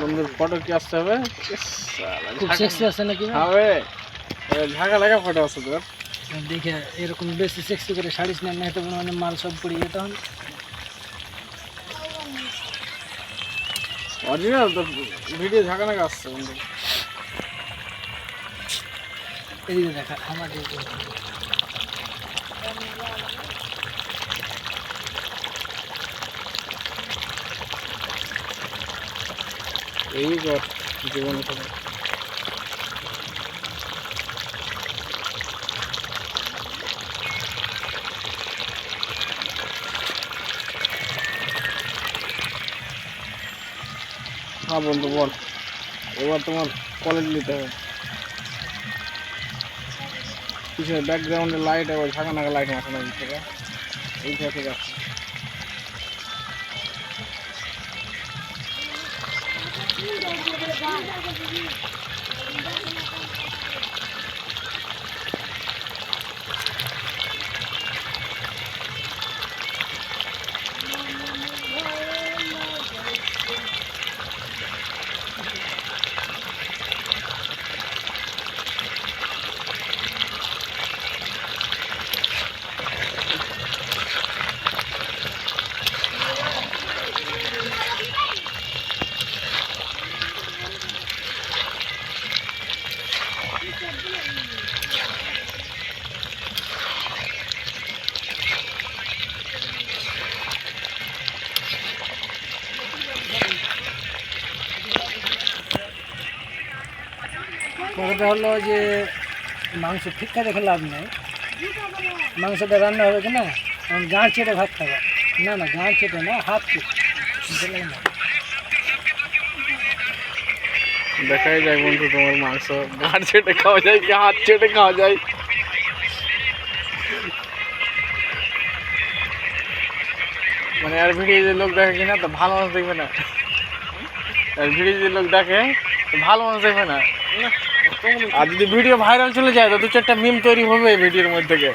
বন্ধুর ফটো কি আসতে হবে? খুব সেক্সি আছে নাকি? হবে ঝাঁকা লাগা ফটো আছে তোর। দেখে এরকম বেশি সেক্সি করে শাড়ি নেন না, তো মানে মাল সব পড়িয়ে তখন অরিজিনাল তো ভিডিও ঝাঁকা লাগা আসছে বন্ধু। এদিকে দেখা আমাদের এই কর জীবন করে হ্যাঁ বন্ধু বল, এবার তোমার কলেজ নিতে হবে। পিছনে ব্যাকগ্রাউন্ডে লাইট এবার ঝাঁকা নাকা লাইট মাথানো থেকে এই থেকে আসছে। কথাটা হলো যে মাংস ঠিকঠাক রেখে লাভ নেই। মাংসটা রান্না হবে কিনা গাঁট চেটে ভাত খাবে না, না গাঁট চেটে না, হাত চেটে না। দেখাই যায় বন্ধু তোমার মাংস ঘাট চেটে খাওয়া যায় কি হাত চেটে খাওয়া যায়। মানে আর ভিডিও যদি লোক দেখে কিনা তো ভালো মানুষ দেখবে না, আর ভিডিও যদি লোক দেখে তো ভালো মানুষ দেখবে না। আর যদি ভিডিও ভাইরাল চলে যায় তো দু চারটা মিম তৈরি হবে ভিডিওর মধ্যে থেকে।